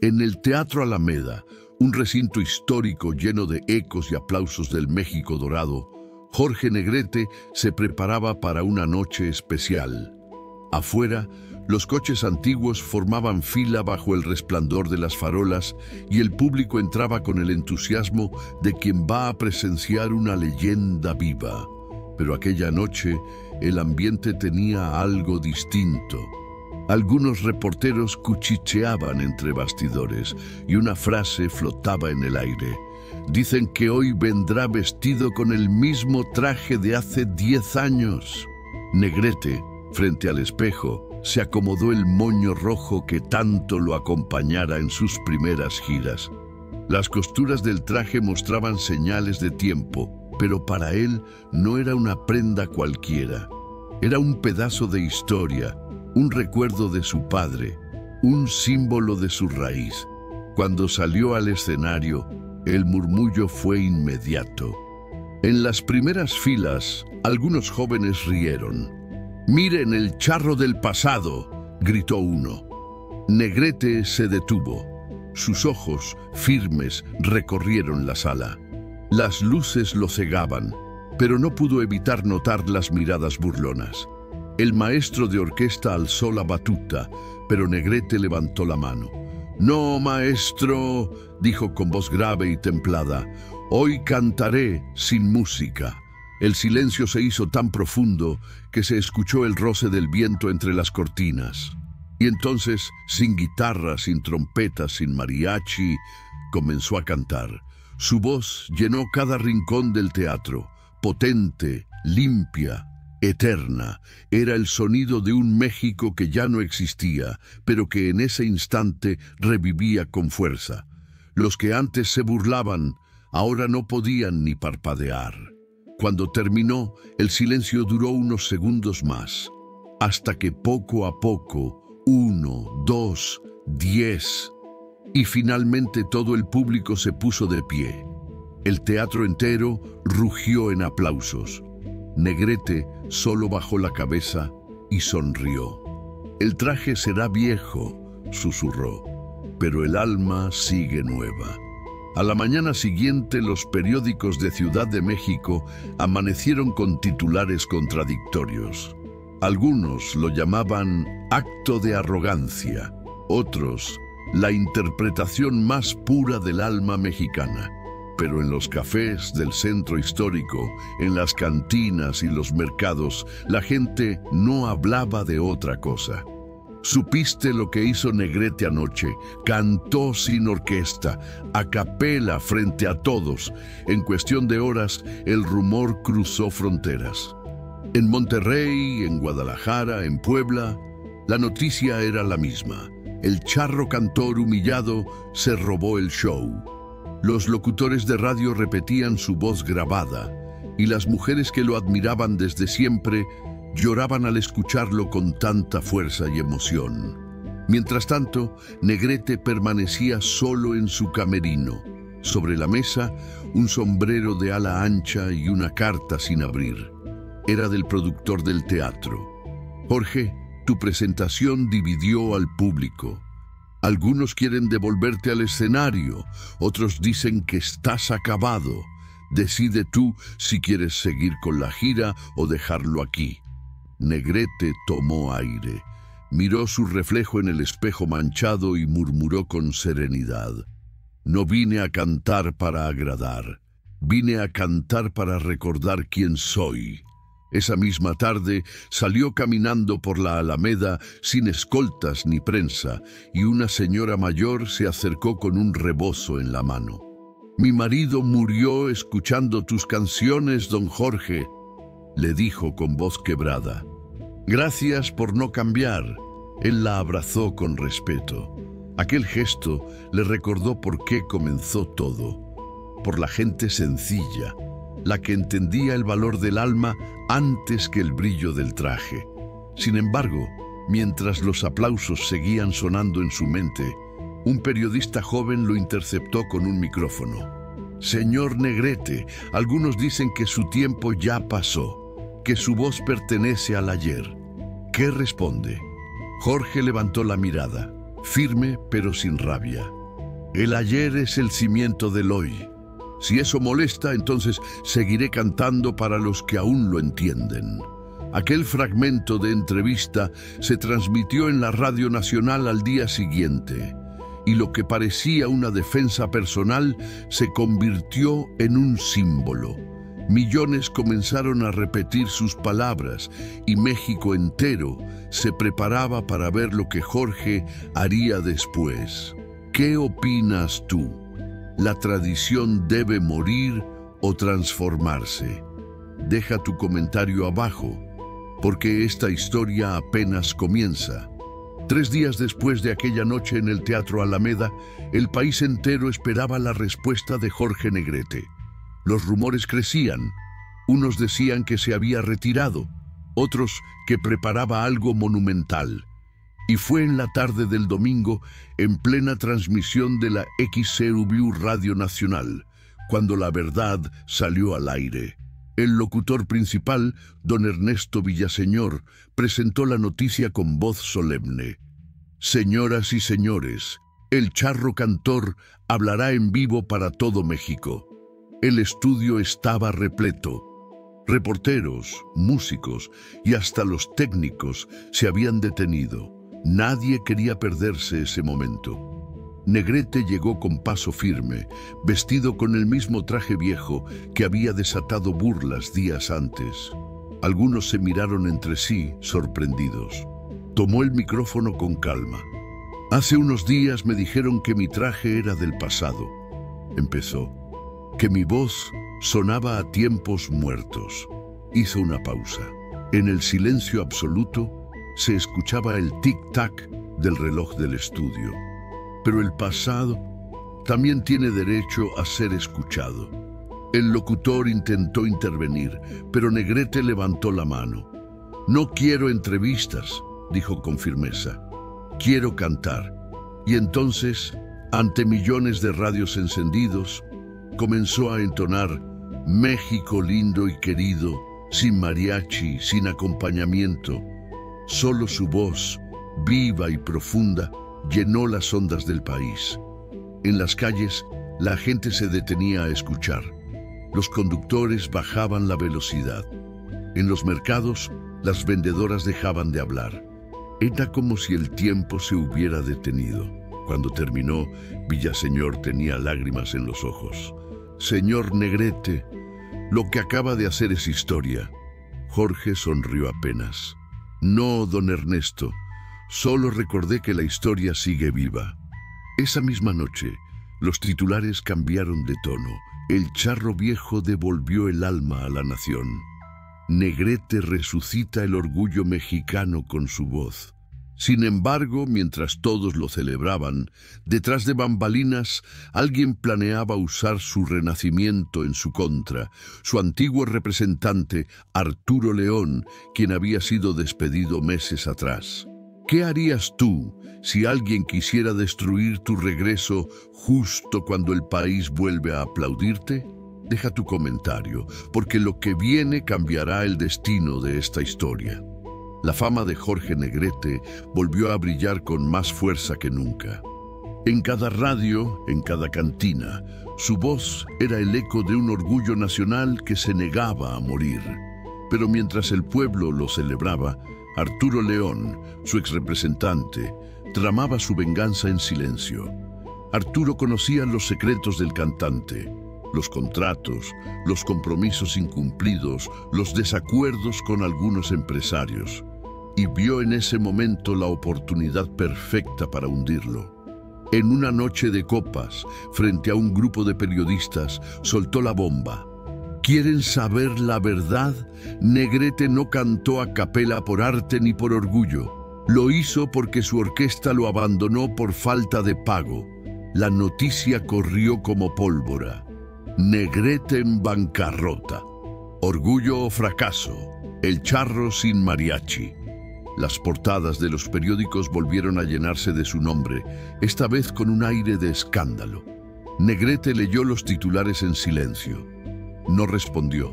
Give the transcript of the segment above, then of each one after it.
En el Teatro Alameda, un recinto histórico lleno de ecos y aplausos del México dorado, Jorge Negrete se preparaba para una noche especial. Afuera, los coches antiguos formaban fila bajo el resplandor de las farolas y el público entraba con el entusiasmo de quien va a presenciar una leyenda viva. Pero aquella noche, el ambiente tenía algo distinto. Algunos reporteros cuchicheaban entre bastidores y una frase flotaba en el aire. Dicen que hoy vendrá vestido con el mismo traje de hace 10 años. Negrete, frente al espejo, se acomodó el moño rojo que tanto lo acompañara en sus primeras giras. Las costuras del traje mostraban señales de tiempo, pero para él no era una prenda cualquiera. Era un pedazo de historia, un recuerdo de su padre, un símbolo de su raíz. Cuando salió al escenario, el murmullo fue inmediato. En las primeras filas, algunos jóvenes rieron. «¡Miren el charro del pasado!», gritó uno. Negrete se detuvo. Sus ojos, firmes, recorrieron la sala. Las luces lo cegaban, pero no pudo evitar notar las miradas burlonas. El maestro de orquesta alzó la batuta, pero Negrete levantó la mano. «No, maestro», dijo con voz grave y templada, «hoy cantaré sin música». El silencio se hizo tan profundo que se escuchó el roce del viento entre las cortinas. Y entonces, sin guitarra, sin trompeta, sin mariachi, comenzó a cantar. Su voz llenó cada rincón del teatro, potente, limpia, eterna. Era el sonido de un México que ya no existía, pero que en ese instante revivía con fuerza. Los que antes se burlaban, ahora no podían ni parpadear. Cuando terminó, el silencio duró unos segundos más, hasta que poco a poco, 1, 2, 10, y finalmente todo el público se puso de pie. El teatro entero rugió en aplausos. Negrete solo bajó la cabeza y sonrió. «El traje será viejo», susurró, «pero el alma sigue nueva». A la mañana siguiente, los periódicos de Ciudad de México amanecieron con titulares contradictorios. Algunos lo llamaban acto de arrogancia, otros la interpretación más pura del alma mexicana. Pero en los cafés del centro histórico, en las cantinas y los mercados, la gente no hablaba de otra cosa. ¿Supiste lo que hizo Negrete anoche? Cantó sin orquesta, a capela frente a todos. En cuestión de horas, el rumor cruzó fronteras. En Monterrey, en Guadalajara, en Puebla, la noticia era la misma. El charro cantor humillado se robó el show. Los locutores de radio repetían su voz grabada, y las mujeres que lo admiraban desde siempre lloraban al escucharlo con tanta fuerza y emoción. Mientras tanto, Negrete permanecía solo en su camerino. Sobre la mesa, un sombrero de ala ancha y una carta sin abrir. Era del productor del teatro. «Jorge, tu presentación dividió al público. Algunos quieren devolverte al escenario, otros dicen que estás acabado. Decide tú si quieres seguir con la gira o dejarlo aquí». Negrete tomó aire, miró su reflejo en el espejo manchado y murmuró con serenidad. «No vine a cantar para agradar, vine a cantar para recordar quién soy». Esa misma tarde salió caminando por la Alameda sin escoltas ni prensa y una señora mayor se acercó con un rebozo en la mano. «Mi marido murió escuchando tus canciones, don Jorge», le dijo con voz quebrada. «Gracias por no cambiar». Él la abrazó con respeto. Aquel gesto le recordó por qué comenzó todo. Por la gente sencilla, la que entendía el valor del alma antes que el brillo del traje. Sin embargo, mientras los aplausos seguían sonando en su mente, un periodista joven lo interceptó con un micrófono. «Señor Negrete, algunos dicen que su tiempo ya pasó, que su voz pertenece al ayer. ¿Qué responde?» Jorge levantó la mirada. firme pero sin rabia. El ayer es el cimiento del hoy. Si eso molesta, entonces seguiré cantando para los que aún lo entienden. Aquel fragmento de entrevista se transmitió en la Radio Nacional al día siguiente, y lo que parecía una defensa personal se convirtió en un símbolo. Millones comenzaron a repetir sus palabras y México entero se preparaba para ver lo que Jorge haría después. ¿Qué opinas tú? ¿La tradición debe morir o transformarse? Deja tu comentario abajo, porque esta historia apenas comienza. 3 días después de aquella noche en el Teatro Alameda, el país entero esperaba la respuesta de Jorge Negrete. Los rumores crecían. Unos decían que se había retirado, otros que preparaba algo monumental. Y fue en la tarde del domingo, en plena transmisión de la XCW Radio Nacional, cuando la verdad salió al aire. El locutor principal, don Ernesto Villaseñor, presentó la noticia con voz solemne. Señoras y señores, el charro cantor hablará en vivo para todo México. El estudio estaba repleto. Reporteros, músicos y hasta los técnicos se habían detenido. Nadie quería perderse ese momento. Negrete llegó con paso firme, vestido con el mismo traje viejo que había desatado burlas días antes. Algunos se miraron entre sí, sorprendidos. Tomó el micrófono con calma. Hace unos días me dijeron que mi traje era del pasado. Empezó. Que mi voz sonaba a tiempos muertos. Hizo una pausa. En el silencio absoluto se escuchaba el tic-tac del reloj del estudio. Pero el pasado también tiene derecho a ser escuchado. El locutor intentó intervenir, pero Negrete levantó la mano. No quiero entrevistas, dijo con firmeza. Quiero cantar. Y entonces, ante millones de radios encendidos, comenzó a entonar México lindo y querido, sin mariachi, sin acompañamiento. Solo su voz, viva y profunda, llenó las ondas del país. En las calles, la gente se detenía a escuchar. Los conductores bajaban la velocidad. En los mercados, las vendedoras dejaban de hablar. Era como si el tiempo se hubiera detenido. Cuando terminó, Villaseñor tenía lágrimas en los ojos. Señor Negrete, lo que acaba de hacer es historia. Jorge sonrió apenas. No, don Ernesto, solo recordé que la historia sigue viva. Esa misma noche, los titulares cambiaron de tono. El charro viejo devolvió el alma a la nación. Negrete resucita el orgullo mexicano con su voz. Sin embargo, mientras todos lo celebraban, detrás de bambalinas, alguien planeaba usar su renacimiento en su contra. Su antiguo representante, Arturo León, quien había sido despedido meses atrás. ¿Qué harías tú si alguien quisiera destruir tu regreso justo cuando el país vuelve a aplaudirte? Deja tu comentario, porque lo que viene cambiará el destino de esta historia. La fama de Jorge Negrete volvió a brillar con más fuerza que nunca. En cada radio, en cada cantina, su voz era el eco de un orgullo nacional que se negaba a morir. Pero mientras el pueblo lo celebraba, Arturo León, su exrepresentante, tramaba su venganza en silencio. Arturo conocía los secretos del cantante, los contratos, los compromisos incumplidos, los desacuerdos con algunos empresarios, y vio en ese momento la oportunidad perfecta para hundirlo. En una noche de copas, frente a un grupo de periodistas, soltó la bomba. ¿Quieren saber la verdad? Negrete no cantó a capela por arte ni por orgullo. Lo hizo porque su orquesta lo abandonó por falta de pago. La noticia corrió como pólvora. Negrete en bancarrota. Orgullo o fracaso. El charro sin mariachi. Las portadas de los periódicos volvieron a llenarse de su nombre, esta vez con un aire de escándalo. Negrete leyó los titulares en silencio. No respondió.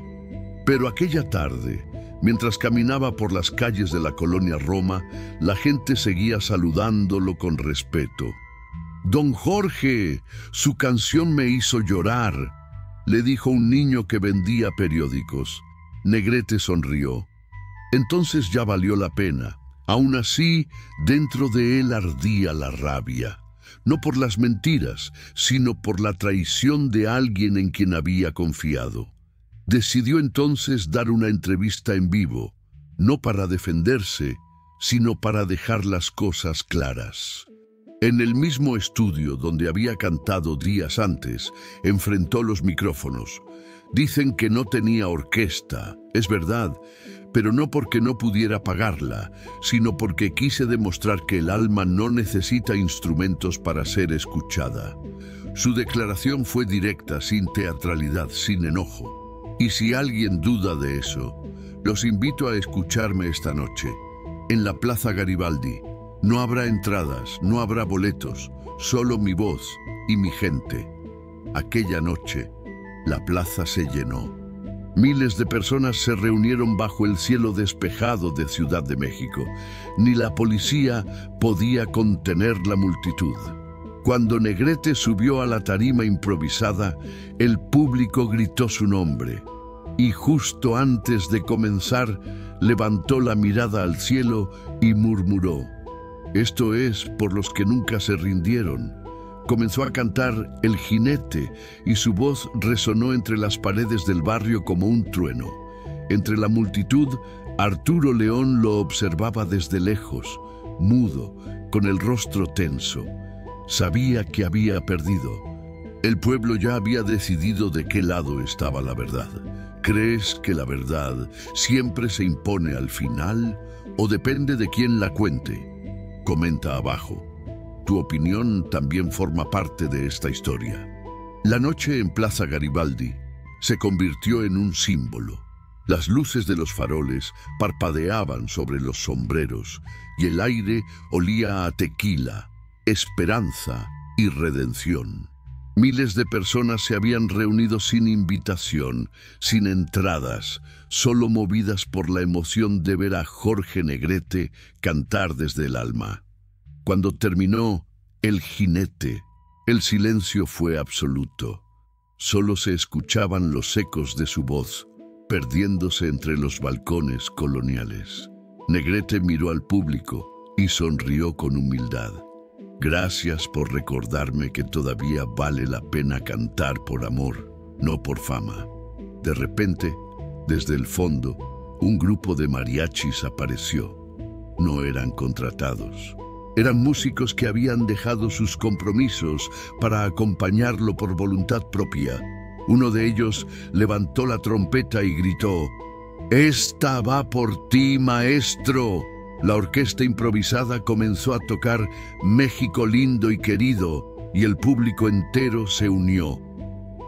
Pero aquella tarde, Mientras caminaba por las calles de la colonia Roma, la gente seguía saludándolo con respeto. «Don Jorge, su canción me hizo llorar», le dijo un niño que vendía periódicos. Negrete sonrió. Entonces ya valió la pena. Aún así, dentro de él ardía la rabia. No por las mentiras, sino por la traición de alguien en quien había confiado. Decidió entonces dar una entrevista en vivo, no para defenderse, sino para dejar las cosas claras. En el mismo estudio donde había cantado días antes, enfrentó los micrófonos. Dicen que no tenía orquesta, es verdad, pero no porque no pudiera pagarla, sino porque quise demostrar que el alma no necesita instrumentos para ser escuchada. Su declaración fue directa, sin teatralidad, sin enojo. Y si alguien duda de eso, los invito a escucharme esta noche, en la Plaza Garibaldi. No habrá entradas, no habrá boletos, solo mi voz y mi gente. Aquella noche, la plaza se llenó. Miles de personas se reunieron bajo el cielo despejado de Ciudad de México. Ni la policía podía contener la multitud. Cuando Negrete subió a la tarima improvisada, el público gritó su nombre. Y justo antes de comenzar, levantó la mirada al cielo y murmuró: «Esto es por los que nunca se rindieron». Comenzó a cantar El Jinete y su voz resonó entre las paredes del barrio como un trueno. Entre la multitud, Arturo León lo observaba desde lejos, mudo, con el rostro tenso. Sabía que había perdido. El pueblo ya había decidido de qué lado estaba la verdad. ¿Crees que la verdad siempre se impone al final o depende de quién la cuente? Comenta abajo. Tu opinión también forma parte de esta historia. La noche en Plaza Garibaldi se convirtió en un símbolo. Las luces de los faroles parpadeaban sobre los sombreros y el aire olía a tequila, esperanza y redención. Miles de personas se habían reunido sin invitación, sin entradas, solo movidas por la emoción de ver a Jorge Negrete cantar desde el alma. Cuando terminó El Jinete, el silencio fue absoluto. Solo se escuchaban los ecos de su voz, perdiéndose entre los balcones coloniales. Negrete miró al público y sonrió con humildad. Gracias por recordarme que todavía vale la pena cantar por amor, no por fama. De repente, desde el fondo, un grupo de mariachis apareció. No eran contratados. Eran músicos que habían dejado sus compromisos para acompañarlo por voluntad propia. Uno de ellos levantó la trompeta y gritó: «Esta va por ti, maestro». La orquesta improvisada comenzó a tocar México lindo y querido y el público entero se unió.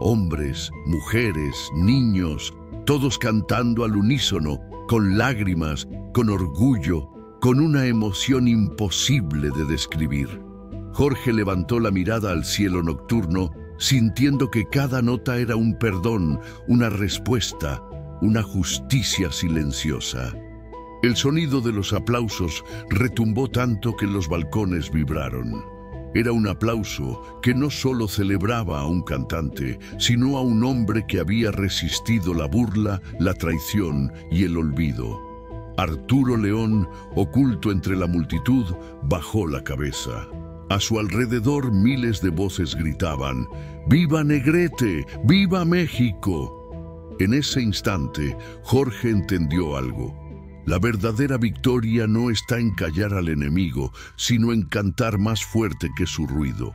Hombres, mujeres, niños, todos cantando al unísono, con lágrimas, con orgullo, con una emoción imposible de describir. Jorge levantó la mirada al cielo nocturno, sintiendo que cada nota era un perdón, una respuesta, una justicia silenciosa. El sonido de los aplausos retumbó tanto que los balcones vibraron. Era un aplauso que no solo celebraba a un cantante, sino a un hombre que había resistido la burla, la traición y el olvido. Arturo León, oculto entre la multitud, bajó la cabeza. A su alrededor miles de voces gritaban: «¡Viva Negrete! ¡Viva México!». En ese instante, Jorge entendió algo. La verdadera victoria no está en callar al enemigo, sino en cantar más fuerte que su ruido.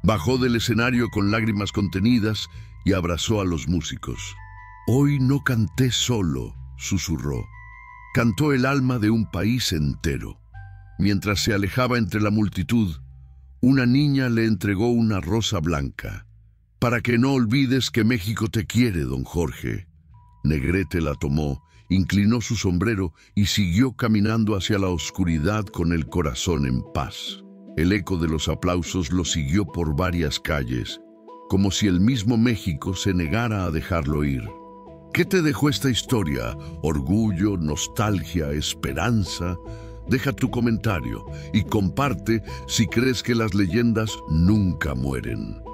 Bajó del escenario con lágrimas contenidas y abrazó a los músicos. «Hoy no canté solo», susurró. Cantó el alma de un país entero. Mientras se alejaba entre la multitud, una niña le entregó una rosa blanca. «Para que no olvides que México te quiere, don Jorge». Negrete la tomó, inclinó su sombrero y siguió caminando hacia la oscuridad con el corazón en paz. El eco de los aplausos lo siguió por varias calles, como si el mismo México se negara a dejarlo ir. ¿Qué te dejó esta historia? ¿Orgullo, nostalgia, esperanza? Deja tu comentario y comparte si crees que las leyendas nunca mueren.